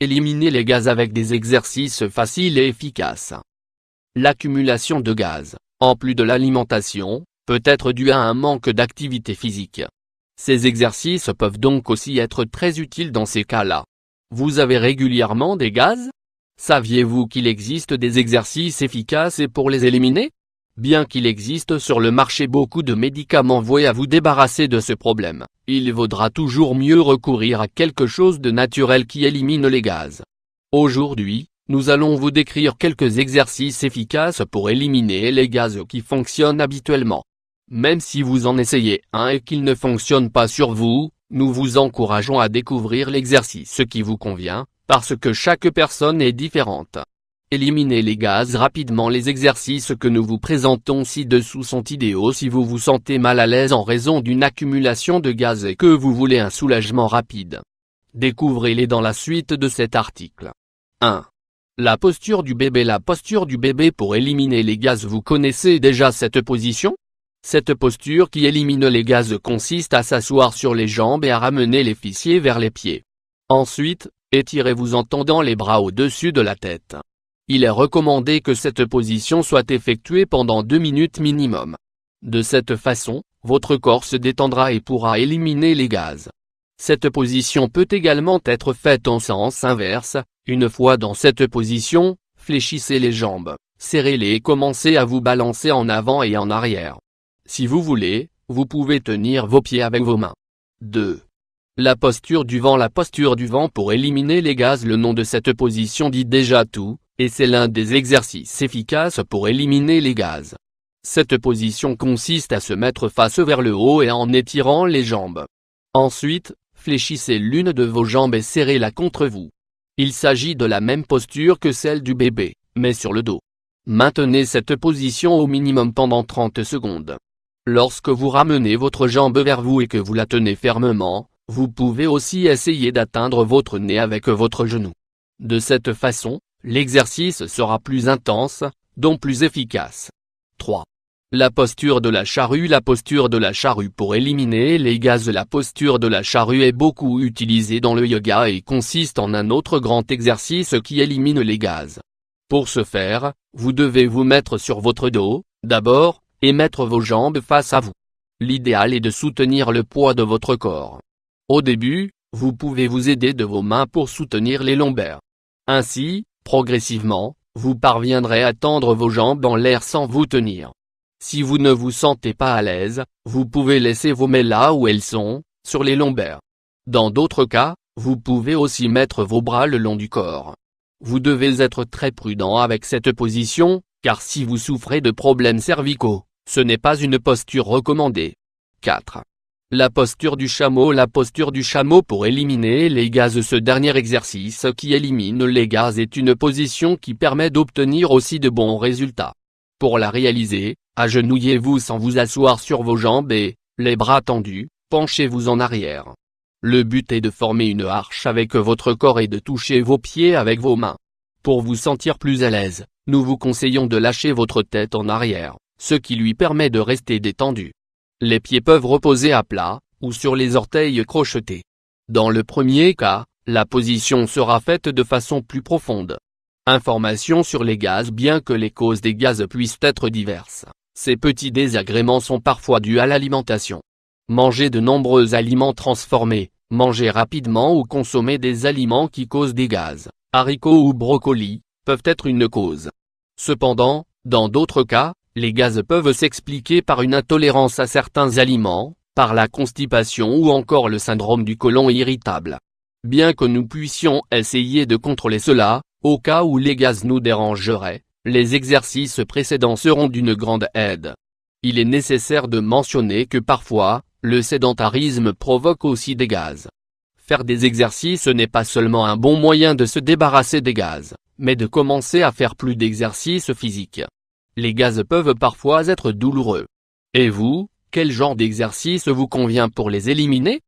Éliminez les gaz avec des exercices faciles et efficaces. L'accumulation de gaz, en plus de l'alimentation, peut être due à un manque d'activité physique. Ces exercices peuvent donc aussi être très utiles dans ces cas-là. Vous avez régulièrement des gaz? Saviez-vous qu'il existe des exercices efficaces pour les éliminer? Bien qu'il existe sur le marché beaucoup de médicaments voués à vous débarrasser de ce problème, il vaudra toujours mieux recourir à quelque chose de naturel qui élimine les gaz. Aujourd'hui, nous allons vous décrire quelques exercices efficaces pour éliminer les gaz qui fonctionnent habituellement. Même si vous en essayez un et qu'il ne fonctionne pas sur vous, nous vous encourageons à découvrir l'exercice qui vous convient, parce que chaque personne est différente. Éliminez les gaz rapidement. Les exercices que nous vous présentons ci-dessous sont idéaux si vous vous sentez mal à l'aise en raison d'une accumulation de gaz et que vous voulez un soulagement rapide. Découvrez-les dans la suite de cet article. 1. La posture du bébé. La posture du bébé pour éliminer les gaz. Vous connaissez déjà cette position? Cette posture qui élimine les gaz consiste à s'asseoir sur les jambes et à ramener les fessiers vers les pieds. Ensuite, étirez-vous en tendant les bras au-dessus de la tête. Il est recommandé que cette position soit effectuée pendant 2 minutes minimum. De cette façon, votre corps se détendra et pourra éliminer les gaz. Cette position peut également être faite en sens inverse. Une fois dans cette position, fléchissez les jambes, serrez-les et commencez à vous balancer en avant et en arrière. Si vous voulez, vous pouvez tenir vos pieds avec vos mains. 2. La posture du vent. La posture du vent pour éliminer les gaz. Le nom de cette position dit déjà tout, et c'est l'un des exercices efficaces pour éliminer les gaz. Cette position consiste à se mettre face vers le haut et en étirant les jambes. Ensuite, fléchissez l'une de vos jambes et serrez-la contre vous. Il s'agit de la même posture que celle du bébé, mais sur le dos. Maintenez cette position au minimum pendant 30 secondes. Lorsque vous ramenez votre jambe vers vous et que vous la tenez fermement, vous pouvez aussi essayer d'atteindre votre nez avec votre genou. De cette façon, l'exercice sera plus intense, donc plus efficace. 3. La posture de la charrue. La posture de la charrue pour éliminer les gaz. La posture de la charrue est beaucoup utilisée dans le yoga et consiste en un autre grand exercice qui élimine les gaz. Pour ce faire, vous devez vous mettre sur votre dos, d'abord, et mettre vos jambes face à vous. L'idéal est de soutenir le poids de votre corps. Au début, vous pouvez vous aider de vos mains pour soutenir les lombaires. Ainsi, progressivement, vous parviendrez à tendre vos jambes dans l'air sans vous tenir. Si vous ne vous sentez pas à l'aise, vous pouvez laisser vos mains là où elles sont, sur les lombaires. Dans d'autres cas, vous pouvez aussi mettre vos bras le long du corps. Vous devez être très prudent avec cette position, car si vous souffrez de problèmes cervicaux, ce n'est pas une posture recommandée. 4. La posture du chameau. La posture du chameau pour éliminer les gaz. Ce dernier exercice qui élimine les gaz est une position qui permet d'obtenir aussi de bons résultats. Pour la réaliser, agenouillez-vous sans vous asseoir sur vos jambes et, les bras tendus, penchez-vous en arrière. Le but est de former une arche avec votre corps et de toucher vos pieds avec vos mains. Pour vous sentir plus à l'aise, nous vous conseillons de lâcher votre tête en arrière, ce qui lui permet de rester détendu. Les pieds peuvent reposer à plat, ou sur les orteils crochetés. Dans le premier cas, la position sera faite de façon plus profonde. Information sur les gaz. Bien que les causes des gaz puissent être diverses, ces petits désagréments sont parfois dus à l'alimentation. Manger de nombreux aliments transformés, manger rapidement ou consommer des aliments qui causent des gaz, haricots ou brocolis, peuvent être une cause. Cependant, dans d'autres cas, les gaz peuvent s'expliquer par une intolérance à certains aliments, par la constipation ou encore le syndrome du côlon irritable. Bien que nous puissions essayer de contrôler cela, au cas où les gaz nous dérangeraient, les exercices précédents seront d'une grande aide. Il est nécessaire de mentionner que parfois, le sédentarisme provoque aussi des gaz. Faire des exercices n'est pas seulement un bon moyen de se débarrasser des gaz, mais de commencer à faire plus d'exercices physiques. Les gaz peuvent parfois être douloureux. Et vous, quel genre d'exercice vous convient pour les éliminer?